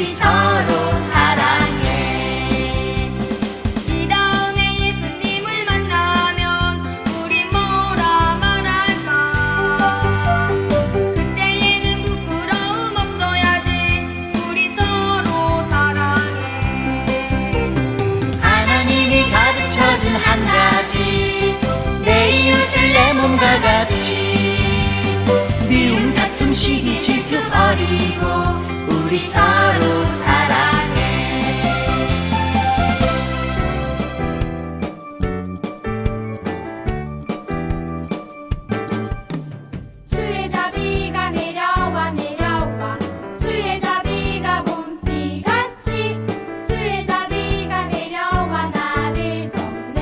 우리 서로 사랑해. 이 다음에 예수님을 만나면 우리 뭐라 말할까? 그때에는 부끄러움 없어야지. 우리 서로 사랑해. 하나님이 가르쳐준 한 가지, 내 이웃을 내 몸과 같이. 미움 다툼 시기 질투 버리고 우리 서로 사랑해. 주의 자비가 내려와 내려와 주의 자비가 봄비같이 주의 자비가 내려와 나를 돕네.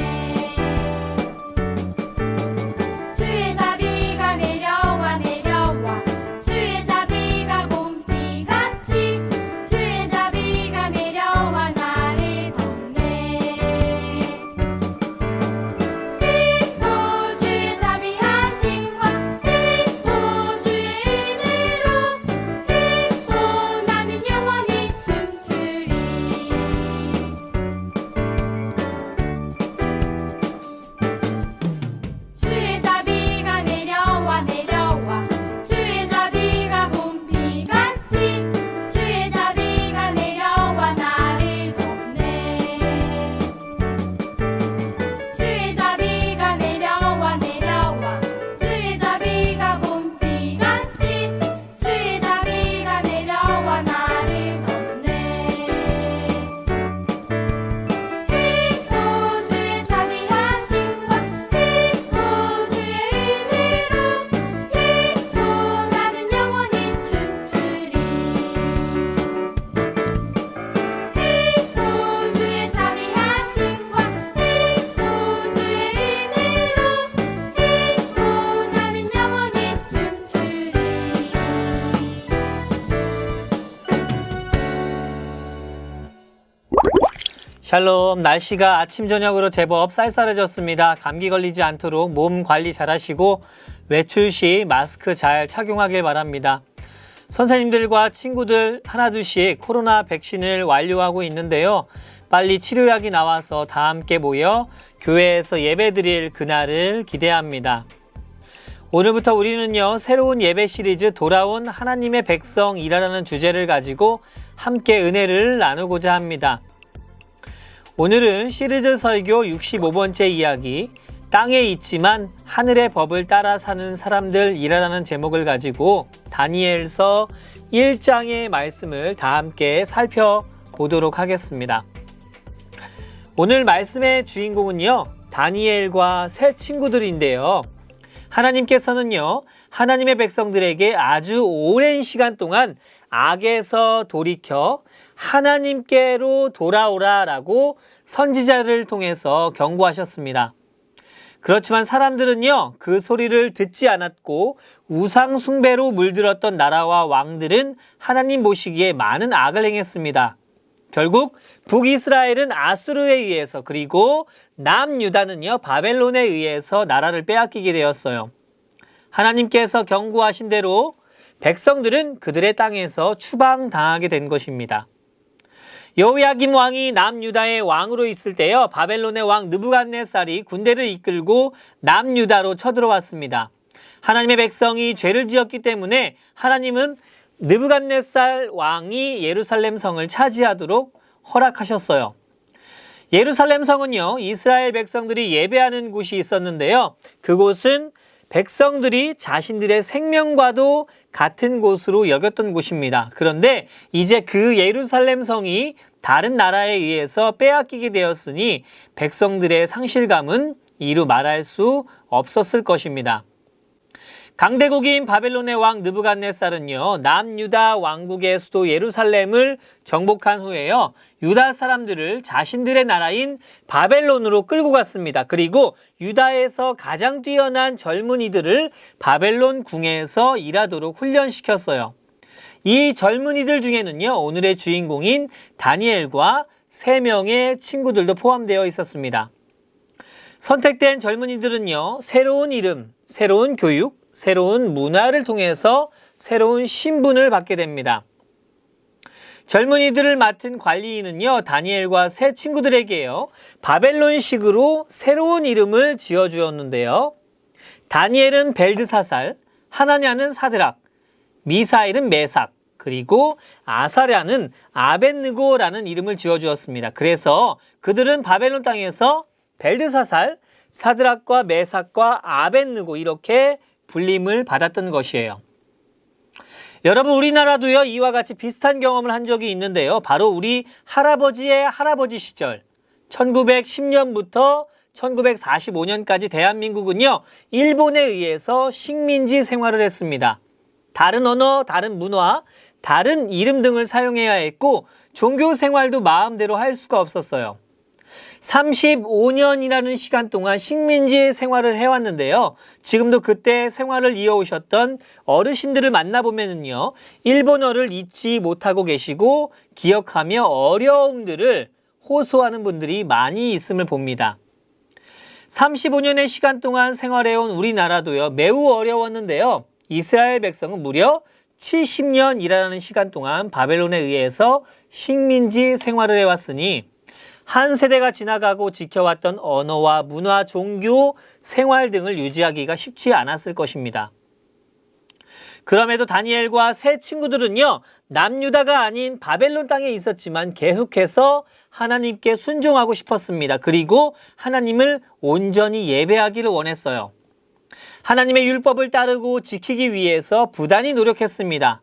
주의 자비가 내려와 내려와 주의 자비가 봄비같이 주의 자비가 내려와 나를 돕네. 그리고 주의 자비하심과 그리고 주의 은혜로 그리고 나는 영원히 춤추리. 주의 자비가 내려와 내려와 주의 자비가 봄비같이 주의 자비가 내려와 나를 돕네. 주의 자비가 내려와 내려와 주의 자비가 봄비같이 주의 자비가 내려와 나를 돕네. 그리고 주의 자비하심과 그리고 주의 은혜로 그리고 나는 영원히 춤추리. 그리고 주의 자비하심과 그리고 주의 은혜로 그리고 나는 영원히 춤추리. 샬롬. 날씨가 아침 저녁으로 제법 쌀쌀해졌습니다. 감기 걸리지 않도록 몸 관리 잘 하시고 외출 시 마스크 잘 착용하길 바랍니다. 선생님들과 친구들 하나둘씩 코로나 백신을 완료하고 있는데요. 빨리 치료약이 나와서 다 함께 모여 교회에서 예배드릴 그날을 기대합니다. 오늘부터 우리는요, 새로운 예배 시리즈 돌아온 하나님의 백성이라는 주제를 가지고 함께 은혜를 나누고자 합니다. 오늘은 시리즈 설교 65번째 이야기, 땅에 있지만 하늘의 법을 따라 사는 사람들이라는 제목을 가지고 다니엘서 1장의 말씀을 다 함께 살펴보도록 하겠습니다. 오늘 말씀의 주인공은요, 다니엘과 세 친구들인데요. 하나님께서는요, 하나님의 백성들에게 아주 오랜 시간 동안 악에서 돌이켜 하나님께로 돌아오라라고 선지자를 통해서 경고하셨습니다. 그렇지만 사람들은요, 그 소리를 듣지 않았고 우상 숭배로 물들었던 나라와 왕들은 하나님 보시기에 많은 악을 행했습니다. 결국 북이스라엘은 아수르에 의해서, 그리고 남유다는요, 바벨론에 의해서 나라를 빼앗기게 되었어요. 하나님께서 경고하신 대로 백성들은 그들의 땅에서 추방당하게 된 것입니다. 여호야김 왕이 남유다의 왕으로 있을 때요, 바벨론의 왕 느부갓네살이 군대를 이끌고 남유다로 쳐들어왔습니다. 하나님의 백성이 죄를 지었기 때문에 하나님은 느부갓네살 왕이 예루살렘 성을 차지하도록 허락하셨어요. 예루살렘 성은요, 이스라엘 백성들이 예배하는 곳이 있었는데요. 그곳은 백성들이 자신들의 생명과도 같은 곳으로 여겼던 곳입니다. 그런데 이제 그 예루살렘 성이 다른 나라에 의해서 빼앗기게 되었으니 백성들의 상실감은 이루 말할 수 없었을 것입니다. 강대국인 바벨론의 왕 느부갓네살은요, 남유다 왕국의 수도 예루살렘을 정복한 후에요, 유다 사람들을 자신들의 나라인 바벨론으로 끌고 갔습니다. 그리고 유다에서 가장 뛰어난 젊은이들을 바벨론 궁에서 일하도록 훈련시켰어요. 이 젊은이들 중에는요, 오늘의 주인공인 다니엘과 3명의 친구들도 포함되어 있었습니다. 선택된 젊은이들은요, 새로운 이름, 새로운 교육, 새로운 문화를 통해서 새로운 신분을 받게 됩니다. 젊은이들을 맡은 관리인은요, 다니엘과 세 친구들에게요, 바벨론식으로 새로운 이름을 지어주었는데요. 다니엘은 벨드사살, 하나냐는 사드락, 미사일은 메삭, 그리고 아사랴는 아벳느고라는 이름을 지어주었습니다. 그래서 그들은 바벨론 땅에서 벨드사살, 사드락과 메삭과 아벳느고 이렇게 불림을 받았던 것이에요. 여러분, 우리나라도요, 이와 같이 비슷한 경험을 한 적이 있는데요. 바로 우리 할아버지의 할아버지 시절 1910년부터 1945년까지 대한민국은요, 일본에 의해서 식민지 생활을 했습니다. 다른 언어, 다른 문화, 다른 이름 등을 사용해야 했고 종교 생활도 마음대로 할 수가 없었어요. 35년이라는 시간 동안 식민지 생활을 해왔는데요. 지금도 그때 생활을 이어오셨던 어르신들을 만나보면요, 일본어를 잊지 못하고 계시고 기억하며 어려움들을 호소하는 분들이 많이 있음을 봅니다. 35년의 시간 동안 생활해온 우리나라도요, 매우 어려웠는데요. 이스라엘 백성은 무려 70년이라는 시간 동안 바벨론에 의해서 식민지 생활을 해왔으니 한 세대가 지나가고 지켜왔던 언어와 문화, 종교, 생활 등을 유지하기가 쉽지 않았을 것입니다. 그럼에도 다니엘과 세 친구들은요, 남유다가 아닌 바벨론 땅에 있었지만 계속해서 하나님께 순종하고 싶었습니다. 그리고 하나님을 온전히 예배하기를 원했어요. 하나님의 율법을 따르고 지키기 위해서 부단히 노력했습니다.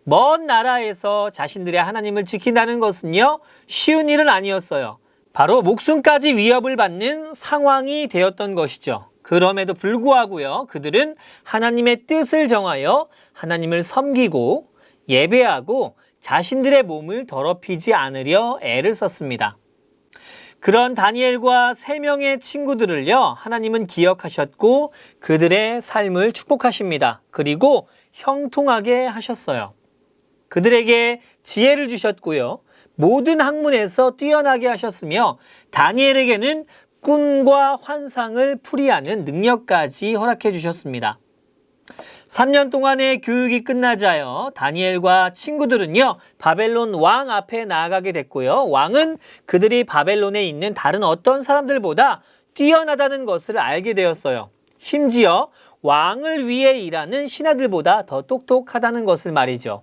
먼 나라에서 자신들의 하나님을 지킨다는 것은요, 쉬운 일은 아니었어요. 바로 목숨까지 위협을 받는 상황이 되었던 것이죠. 그럼에도 불구하고요, 그들은 하나님의 뜻을 정하여 하나님을 섬기고 예배하고 자신들의 몸을 더럽히지 않으려 애를 썼습니다. 그런 다니엘과 세 명의 친구들을요, 하나님은 기억하셨고 그들의 삶을 축복하십니다. 그리고 형통하게 하셨어요. 그들에게 지혜를 주셨고요, 모든 학문에서 뛰어나게 하셨으며 다니엘에게는 꿈과 환상을 풀이하는 능력까지 허락해 주셨습니다. 3년 동안의 교육이 끝나자요, 다니엘과 친구들은요, 바벨론 왕 앞에 나아가게 됐고요. 왕은 그들이 바벨론에 있는 다른 어떤 사람들보다 뛰어나다는 것을 알게 되었어요. 심지어 왕을 위해 일하는 신하들보다 더 똑똑하다는 것을 말이죠.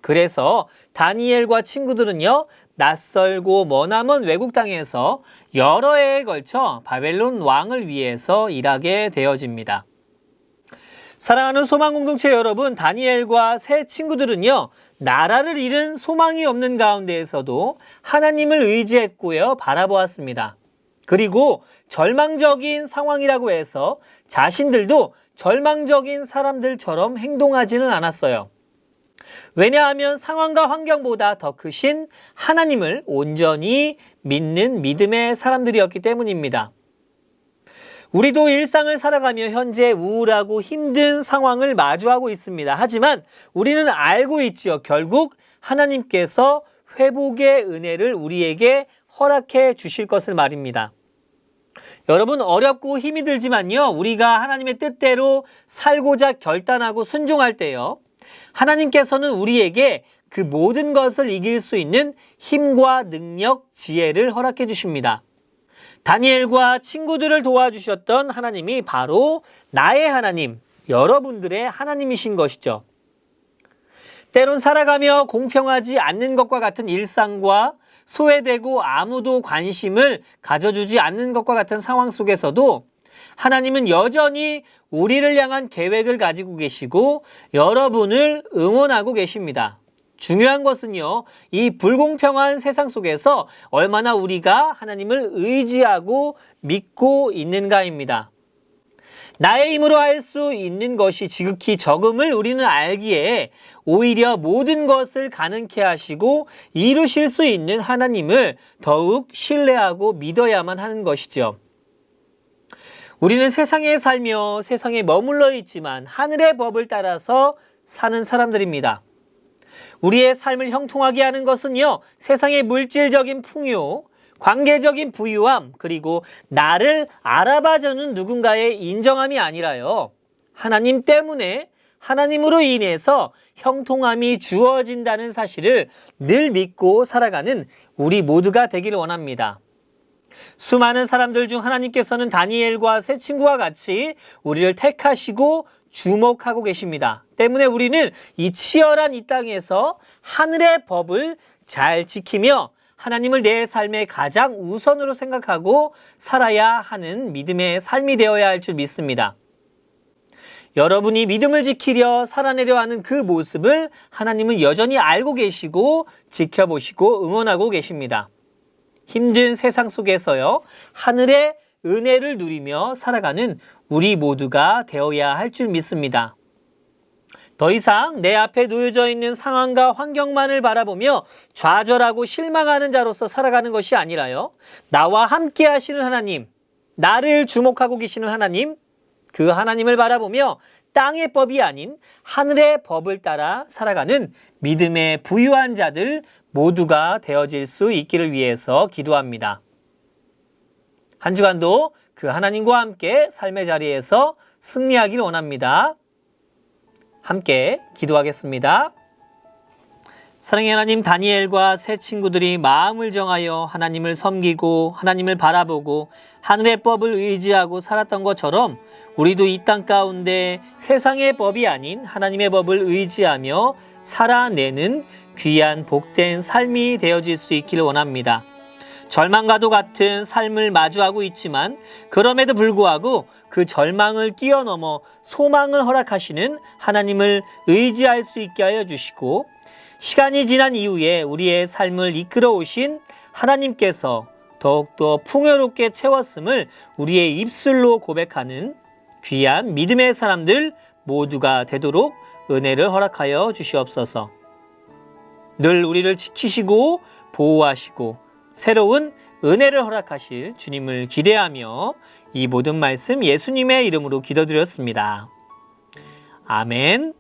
그래서 다니엘과 친구들은요, 낯설고 머나먼 외국 땅에서 여러 해에 걸쳐 바벨론 왕을 위해서 일하게 되어집니다. 사랑하는 소망공동체 여러분, 다니엘과 세 친구들은요, 나라를 잃은 소망이 없는 가운데에서도 하나님을 의지했고요, 바라보았습니다. 그리고 절망적인 상황이라고 해서 자신들도 절망적인 사람들처럼 행동하지는 않았어요. 왜냐하면 상황과 환경보다 더 크신 하나님을 온전히 믿는 믿음의 사람들이었기 때문입니다. 우리도 일상을 살아가며 현재 우울하고 힘든 상황을 마주하고 있습니다. 하지만 우리는 알고 있지요. 결국 하나님께서 회복의 은혜를 우리에게 허락해 주실 것을 말입니다. 여러분, 어렵고 힘이 들지만요, 우리가 하나님의 뜻대로 살고자 결단하고 순종할 때요, 하나님께서는 우리에게 그 모든 것을 이길 수 있는 힘과 능력, 지혜를 허락해 주십니다. 다니엘과 친구들을 도와주셨던 하나님이 바로 나의 하나님, 여러분들의 하나님이신 것이죠. 때론 살아가며 공평하지 않는 것과 같은 일상과 소외되고 아무도 관심을 가져주지 않는 것과 같은 상황 속에서도 하나님은 여전히 우리를 향한 계획을 가지고 계시고 여러분을 응원하고 계십니다. 중요한 것은요, 이 불공평한 세상 속에서 얼마나 우리가 하나님을 의지하고 믿고 있는가입니다. 나의 힘으로 할 수 있는 것이 지극히 적음을 우리는 알기에 오히려 모든 것을 가능케 하시고 이루실 수 있는 하나님을 더욱 신뢰하고 믿어야만 하는 것이죠. 우리는 세상에 살며 세상에 머물러 있지만 하늘의 법을 따라서 사는 사람들입니다. 우리의 삶을 형통하게 하는 것은요, 세상의 물질적인 풍요, 관계적인 부유함, 그리고 나를 알아봐주는 누군가의 인정함이 아니라요, 하나님 때문에 하나님으로 인해서 형통함이 주어진다는 사실을 늘 믿고 살아가는 우리 모두가 되기를 원합니다. 수많은 사람들 중 하나님께서는 다니엘과 세 친구와 같이 우리를 택하시고 주목하고 계십니다. 때문에 우리는 이 치열한 이 땅에서 하늘의 법을 잘 지키며 하나님을 내 삶의 가장 우선으로 생각하고 살아야 하는 믿음의 삶이 되어야 할 줄 믿습니다. 여러분이 믿음을 지키려 살아내려 하는 그 모습을 하나님은 여전히 알고 계시고 지켜보시고 응원하고 계십니다. 힘든 세상 속에서요, 하늘의 은혜를 누리며 살아가는 우리 모두가 되어야 할 줄 믿습니다. 더 이상 내 앞에 놓여져 있는 상황과 환경만을 바라보며 좌절하고 실망하는 자로서 살아가는 것이 아니라요, 나와 함께 하시는 하나님, 나를 주목하고 계시는 하나님, 그 하나님을 바라보며 땅의 법이 아닌 하늘의 법을 따라 살아가는 믿음의 부유한 자들 모두가 되어질 수 있기를 위해서 기도합니다. 한 주간도 그 하나님과 함께 삶의 자리에서 승리하기를 원합니다. 함께 기도하겠습니다. 사랑의 하나님, 다니엘과 세 친구들이 마음을 정하여 하나님을 섬기고 하나님을 바라보고 하늘의 법을 의지하고 살았던 것처럼 우리도 이 땅 가운데 세상의 법이 아닌 하나님의 법을 의지하며 살아내는 귀한 복된 삶이 되어질 수 있기를 원합니다. 절망과도 같은 삶을 마주하고 있지만 그럼에도 불구하고 그 절망을 뛰어넘어 소망을 허락하시는 하나님을 의지할 수 있게 하여 주시고, 시간이 지난 이후에 우리의 삶을 이끌어 오신 하나님께서 더욱더 풍요롭게 채웠음을 우리의 입술로 고백하는 귀한 믿음의 사람들 모두가 되도록 은혜를 허락하여 주시옵소서. 늘 우리를 지키시고 보호하시고 새로운 은혜를 허락하실 주님을 기대하며 이 모든 말씀 예수님의 이름으로 기도드렸습니다. 아멘.